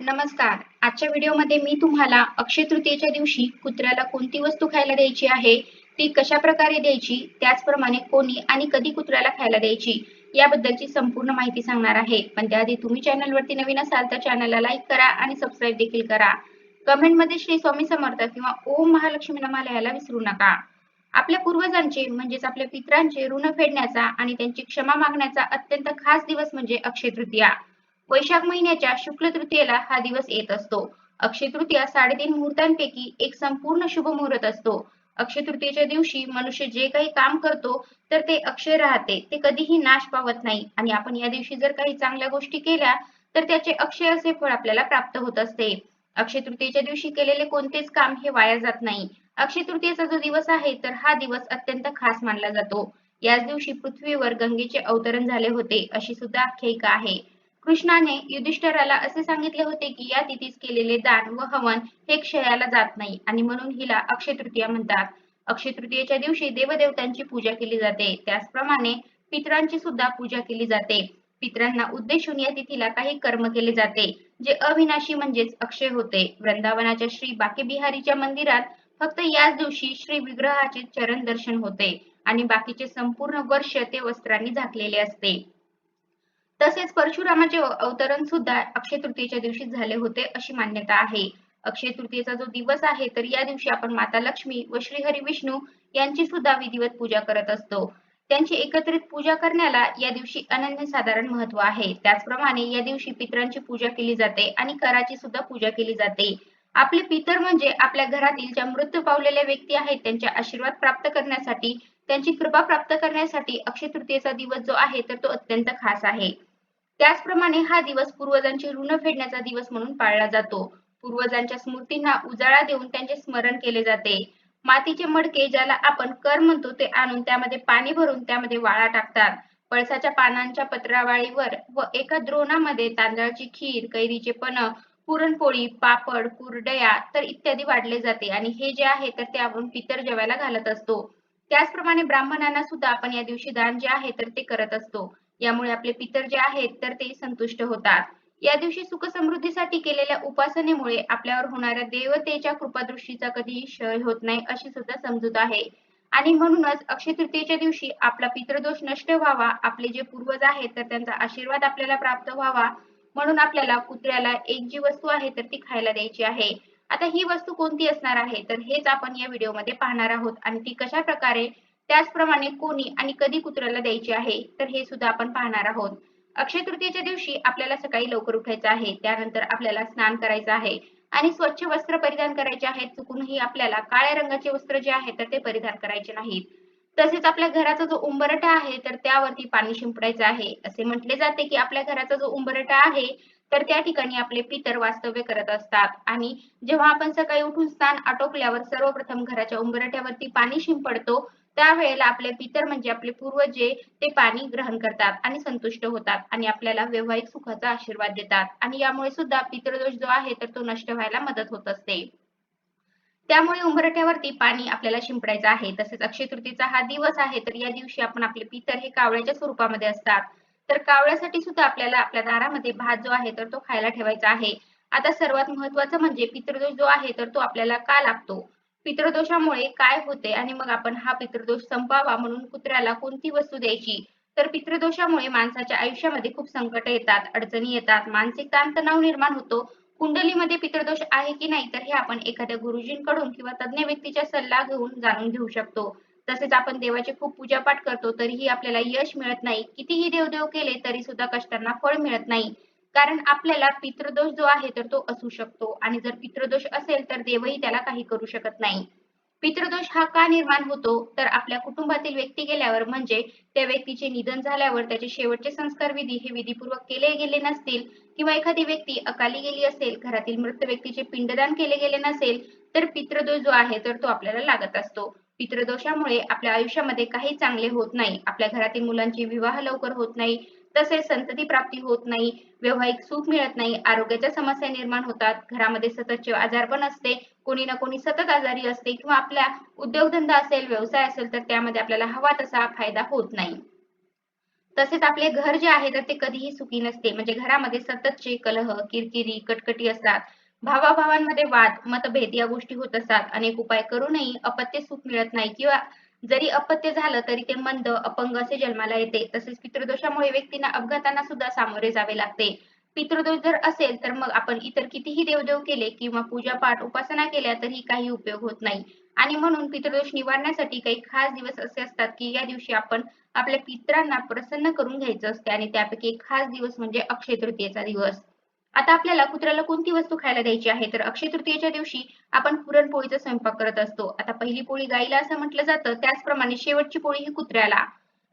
नमस्कार. आजच्या व्हिडिओमध्ये मी तुम्हाला अक्षय तृतीयेच्या दिवशी कुत्र्याला कोणती वस्तू खायला द्यायची आहे, ती कशा प्रकारे द्यायची, त्याचप्रमाणे कोणी आणि कधी कुत्र्याला खायला द्यायची याबद्दलची संपूर्ण माहिती सांगणार आहे. पण त्याआधी तुम्ही चॅनलवरती नवीन असाल तर चॅनलला लाईक करा आणि सबस्क्राईब देखील करा. कमेंटमध्ये श्री स्वामी समर्थ किंवा ओम महालक्ष्मी नमः लिहायला विसरू नका. आपल्या पूर्वजांचे म्हणजेच आपल्या पितरांचे ऋण फेडण्याचा आणि त्यांची क्षमा मागण्याचा अत्यंत खास दिवस म्हणजे अक्षय तृतीया. वैशाख महिन्याच्या शुक्ल तृतीयेला हा दिवस येत असतो. अक्षय तृतीया 3.5 मुहूर्तांपैकी एक संपूर्ण शुभ मुहूर्त असतो. अक्षय तृतीयेच्या दिवशी मनुष्य जे काही काम करतो तर ते अक्षय राहते, ते कधीही नाश पावत नाही आणि आपण या दिवशी जर काही चांगल्या गोष्टी केल्या तर त्याचे अक्षय असे फळ आपल्याला प्राप्त होत असते. अक्षय तृतीयेच्या दिवशी केलेले कोणतेच काम हे वाया जात नाही. अक्षय तृतीयेचा जो दिवस आहे तर हा दिवस अत्यंत खास मानला जातो. याच दिवशी पृथ्वीवर गंगेचे अवतरण झाले होते अशी सुद्धा आख्यायिका आहे. कृष्णाने युधिष्ठिराला असे सांगितले होते की या तिथीस केलेले दान व हवन हे क्षयाला जात नाही आणि म्हणून हिला अक्षय तृतीया म्हणतात. अक्षय तृतीयेच्या दिवशी देवदेवतांची पूजा केली जाते. त्याचप्रमाणे पितरांची सुद्धा पूजा केली जाते. पितरांना उद्देशून या तिथीला काही कर्म केले जाते जे अविनाशी म्हणजेच अक्षय होते. वृंदावनाच्या श्री बाकेबिहारीच्या मंदिरात फक्त याच दिवशी श्री विग्रहाचे चरण दर्शन होते आणि बाकीचे संपूर्ण वर्ष ते वस्त्रांनी झाकलेले असते. तसेच परशुरामाचे अवतरण सुद्धा अक्षय तृतीयेच्या दिवशी झाले होते अशी मान्यता आहे. अक्षय तृतीयेचा जो दिवस आहे तर या दिवशी आपण माता लक्ष्मी व श्रीहरी विष्णू यांची सुद्धा विधिवत पूजा करत असतो. त्यांची एकत्रित पूजा करण्याला या दिवशी अनन्यसाधारण महत्व आहे. त्याचप्रमाणे या दिवशी पितरांची पूजा केली जाते आणि कराची सुद्धा पूजा केली जाते. आपले पितर म्हणजे आपल्या घरातील ज्या मृत्यू पावलेल्या व्यक्ती आहेत त्यांचे आशीर्वाद प्राप्त करण्यासाठी, त्यांची कृपा प्राप्त करण्यासाठी अक्षय तृतीयेचा दिवस जो आहे तर तो अत्यंत खास आहे. त्याचप्रमाणे हा दिवस पूर्वजांचे ऋण फेडण्याचा दिवस म्हणून पाळला जातो. पूर्वजांच्या स्मृतींना उजाळा देऊन त्यांचे स्मरण केले जाते. मातीचे मडके ज्याला आपण कर म्हणतो ते आणून त्यामध्ये पाणी भरून त्यामध्ये वाळा टाकतात. पळसाच्या पानांच्या पत्रावळीवर व एका द्रोणामध्ये तांदळाची खीर, कैरीचे पन्ह, पुरणपोळी, पापड, कुरडया तर इत्यादी वाढले जाते आणि हे जे आहे तर ते आपण पितर जेवायला घालत असतो. त्याचप्रमाणे ब्राह्मणांना सुद्धा आपण या दिवशी दान जे आहे तर ते करत असतो. यामुळे आपले पितर जे आहेत तर ते संतुष्ट होतात. या दिवशी सुख समृद्धीसाठी केलेल्या उपासनेमुळे आपल्यावर होणाऱ्या देवतेच्या कृपादृष्टीचा कधीही क्षय होत नाही अशी सुद्धा समजूत आहे. आणि म्हणूनच अक्षय तृतीयेच्या दिवशी आपला पितृदोष नष्ट व्हावा, आपले जे पूर्वज आहेत तर त्यांचा आशीर्वाद आपल्याला प्राप्त व्हावा म्हणून आपल्याला कुत्र्याला एक जी वस्तू आहे तर ती खायला द्यायची आहे. आता ही वस्तू कोणती असणार आहे तर हेच आपण या व्हिडिओमध्ये पाहणार आहोत आणि ती कशा प्रकारे, त्याचप्रमाणे कोणी आणि कधी कुत्र्याला द्यायची आहे तर हे सुद्धा आपण पाहणार आहोत. अक्षय तृतीयेच्या दिवशी आपल्याला सकाळी लवकर उठायचं आहे. त्यानंतर आपल्याला स्नान करायचं आहे आणि स्वच्छ वस्त्र परिधान करायचे आहेत. चुकूनही आपल्याला काळ्या रंगाचे वस्त्र जे आहे तर ते परिधान करायचे नाहीत. तसेच आपल्या घराचा जो उंबरठा आहे तर त्यावरती पाणी शिंपडायचं आहे. असे म्हटले जाते की आपल्या घराचा जो उंबरठा आहे तर त्या ठिकाणी आपले पितर वास्तव्य करत असतात आणि जेव्हा आपण सकाळी उठून स्नान आटोपल्यावर सर्वप्रथम घराच्या उंबरठ्यावरती पाणी शिंपडतो त्यावेळेला आपले पितर म्हणजे आपले पूर्वज जे ते पाणी ग्रहण करतात आणि संतुष्ट होतात आणि आपल्याला वैवाहिक सुखाचा आशीर्वाद देतात आणि यामुळे सुद्धा पितृदोष जो आहे तर तो नष्ट व्हायला मदत होत असते. त्यामुळे उंबरठ्यावरती पाणी आपल्याला शिंपडायचं आहे. तसेच अक्षय तृतीयेचा हा दिवस आहे तर या दिवशी आपण आपले पितर हे कावळ्याच्या स्वरूपामध्ये असतात. तर कावळ्यासाठी सुद्धा आपल्याला आपल्या दारामध्ये भात जो आहे तर तो खायला ठेवायचा आहे. आता सर्वात महत्त्वाचं म्हणजे पितृदोष जो आहे तर तो आपल्याला का लागतो? पितृदोषामुळे काय होते आणि मग आपण हा पितृदोष संपवावा म्हणून कुत्र्याला कोणती वस्तू द्यायची? तर पितृदोषामुळे माणसाच्या आयुष्यामध्ये खूप संकट येतात, अडचणी येतात, मानसिक ताणतणाव निर्माण होतो. कुंडलीमध्ये पितृदोष आहे की नाही तर हे आपण एखाद्या गुरुजींकडून किंवा तज्ञ व्यक्तीचा सल्ला घेऊन जाणून घेऊ शकतो. तसेच आपण देवाची खूप पूजापाठ करतो तरीही आपल्याला यश मिळत नाही. कितीही देवदेव केले तरी सुद्धा कष्टांना फळ मिळत नाही. कारण आपल्याला पितृदोष जो आहे तर तो असू शकतो आणि जर पितृदोष असेल तर देवही त्याला काही करू शकत नाही. पितृदोष हा का निर्माण होतो? तर आपल्या कुटुंबातील व्यक्ती गेल्यावर म्हणजे त्या व्यक्तीचे निधन झाल्यावर त्याचे शेवटचे संस्कार विधी हे विधीपूर्वक केले गेले नसतील किंवा एखादी व्यक्ती अकाली गेली असेल, घरातील मृत व्यक्तीचे पिंडदान केले गेले नसेल तर पितृदोष जो आहे तर तो आपल्याला लागत असतो. पितृदोषामुळे आपल्या आयुष्यामध्ये काही चांगले होत नाही. आपल्या घरातील मुलांचे विवाह लवकर होत नाही, तसेच संतती प्राप्ती होत नाही, वैवाहिक सुख मिळत नाही, आरोग्याच्या समस्या निर्माण होतात, घरामध्ये सततचे आजारपण असते, कोणी ना कोणी सतत आजारी असते किंवा आपला उद्योगधंदा असेल, व्यवसाय असेल तर त्यामध्ये आपल्याला हवा तसा फायदा होत नाही. तसेच आपले घर जे आहे तर ते कधीही सुखी नसते. म्हणजे घरामध्ये सततचे कलह, किरकिरी, कटकटी असतात. भावाभावांमध्ये वाद, मतभेद या गोष्टी होत असतात. अनेक उपाय करूनही अपत्य सुख मिळत नाही किंवा जरी अपत्य झालं तरी ते मंद, अपंग असे जन्माला येते. तसेच पितृदोषामुळे व्यक्तींना अपघातांना सुद्धा सामोरे जावे लागते. पितृदोष जर असेल तर मग आपण इतर कितीही देवदेव केले किंवा पूजापाठ, उपासना केल्या तरी काही उपयोग होत नाही. आणि म्हणून पितृदोष निवारण्यासाठी काही खास दिवस असे असतात की या दिवशी आपण आपल्या पितरांना प्रसन्न करून घ्यायचं असते आणि त्यापैकी एक खास दिवस म्हणजे अक्षय तृतीयेचा दिवस. आता आपल्याला कुत्र्याला कोणती वस्तू खायला द्यायची आहे तर अक्षय तृतीयेच्या दिवशी आपण पुरणपोळीचा स्वयंपाक करत असतो. आता पहिली पोळी गाईला असं म्हटलं जातं, त्याचप्रमाणे शेवटची पोळी ही कुत्र्याला.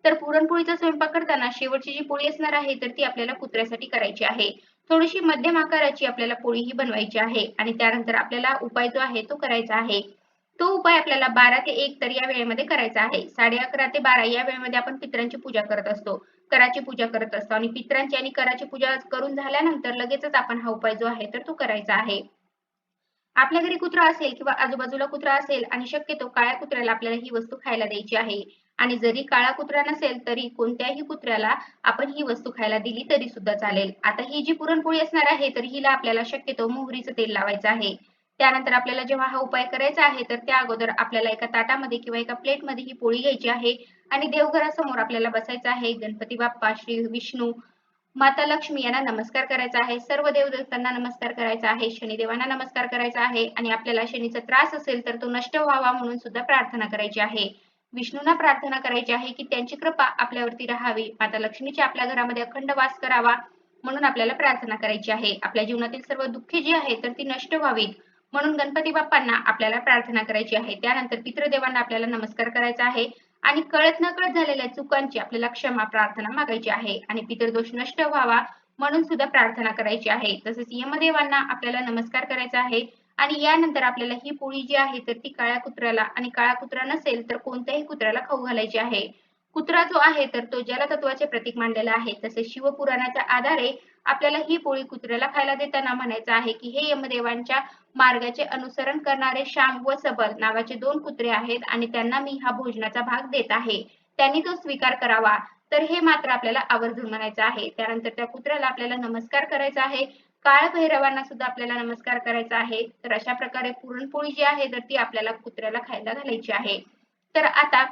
तर पुरणपोळीचा स्वयंपाक करताना शेवटची जी पोळी असणार आहे तर ती आपल्याला कुत्र्यासाठी करायची आहे. थोडीशी मध्यम आकाराची आपल्याला पोळी ही बनवायची आहे आणि त्यानंतर आपल्याला उपाय जो आहे तो करायचा आहे. तो उपाय आपल्याला 12 ते 1 तर या वेळेमध्ये करायचा आहे. 11:30 ते 12 या वेळेमध्ये आपण पितरांची पूजा करत असतो. कराची पूजा करत असतो आणि पितरांची आणि कराची पूजा करून झाल्यानंतर लगेचच आपण हा उपाय जो आहे तर तो करायचा आहे. आपल्या घरी कुत्रा असेल किंवा आजूबाजूला कुत्रा असेल आणि शक्यतो काळ्या कुत्र्याला आपल्याला ही वस्तू खायला द्यायची आहे. आणि जरी काळा कुत्रा नसेल तरी कोणत्याही कुत्र्याला आपण ही वस्तू खायला दिली तरी सुद्धा चालेल. आता ही जी पुरणपोळी असणार आहे तर हिला आपल्याला शक्यतो मोहरीचं तेल लावायचं आहे. त्यानंतर आपल्याला जेव्हा हा उपाय करायचा आहे तर त्या अगोदर आपल्याला एका ताटामध्ये किंवा एका प्लेटमध्ये ही पोळी घ्यायची आहे आणि देवघरासमोर आपल्याला बसायचं आहे. गणपती बाप्पा, श्री विष्णू, माता लक्ष्मी यांना नमस्कार करायचा आहे. सर्व देवदेवतांना नमस्कार करायचा आहे. शनिदेवांना नमस्कार करायचा आहे आणि आपल्याला शनीचा त्रास असेल तर तो नष्ट व्हावा म्हणून सुद्धा प्रार्थना करायची आहे. विष्णूंना प्रार्थना करायची आहे की त्यांची कृपा आपल्यावरती राहावी. माता लक्ष्मीची आपल्या घरामध्ये अखंड वास करावा म्हणून आपल्याला प्रार्थना करायची आहे. आपल्या जीवनातील सर्व दुःखे जी आहेत तर ती नष्ट व्हावीत म्हणून गणपती बाप्पांना आपल्याला प्रार्थना करायची आहे. त्यानंतर पितृदेवांना आपल्याला नमस्कार करायचा आहे आणि कळत नकळत झालेल्या चुकांची आपल्याला क्षमा प्रार्थना मागायची आहे आणि पितृदोष नष्ट व्हावा म्हणून सुद्धा प्रार्थना करायची आहे. तसेच यमदेवांना आपल्याला नमस्कार करायचा आहे आणि यानंतर आपल्याला ही पोळी जी आहे तर ती काळ्या कुत्र्याला आणि काळा कुत्रा नसेल तर कोणत्याही कुत्र्याला खाऊ घालायची आहे. कुत्रा जो आहे तर तो जलतत्वाचे प्रतीक मानलेला आहे. तसेच शिवपुराणाच्या आधारे आपल्याला ही पोळी कुत्र्याला खायला देताना म्हणायचं आहे की हे यमदेवांच्या मार्गाचे अनुसरण करणारे श्याम व सबल नावाचे 2 कुत्रे आहेत आणि त्यांना मी हा भोजनाचा भाग देत आहे. त्यांनी तो स्वीकार करावा. तर हे मात्र आपल्याला आवर्जून म्हणायचं आहे. त्यानंतर त्या कुत्र्याला आपल्याला नमस्कार करायचा आहे. काळभैरवांना सुद्धा आपल्याला नमस्कार करायचा आहे. तर अशा प्रकारे पुरणपोळी जी आहे तर ती आपल्याला कुत्र्याला खायला घालायची आहे. तर आता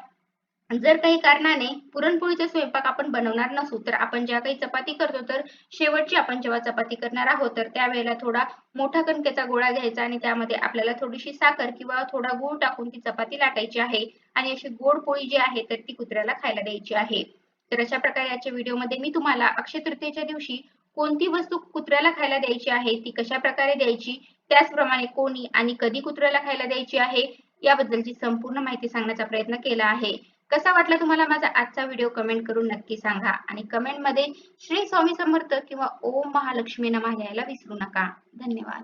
जर काही कारणाने पुरणपोळीचा स्वयंपाक आपण बनवणार नसू तर आपण ज्या काही चपाती करतो तर शेवटची आपण जेव्हा चपाती करणार आहोत तर त्यावेळेला थोडा मोठा कणकेचा गोळा घ्यायचा आणि त्यामध्ये आपल्याला थोडीशी साखर किंवा थोडा गूळ टाकून ती चपाती लाटायची आहे आणि अशी गोड पोळी जी आहे तर ती कुत्र्याला खायला द्यायची आहे. तर अशा प्रकारे आजच्या व्हिडिओमध्ये मी तुम्हाला अक्षय तृतीयेच्या दिवशी कोणती वस्तू कुत्र्याला खायला द्यायची आहे, ती कशा प्रकारे द्यायची, त्याचप्रमाणे कोणी आणि कधी कुत्र्याला खायला द्यायची आहे याबद्दलची संपूर्ण माहिती सांगण्याचा प्रयत्न केला आहे. कसा वाटला तुम्हाला माझा आजचा व्हिडिओ कमेंट करून नक्की सांगा आणि कमेंटमध्ये श्री स्वामी समर्थ किंवा ओम महालक्ष्मी नमः लिहायला विसरू नका. धन्यवाद.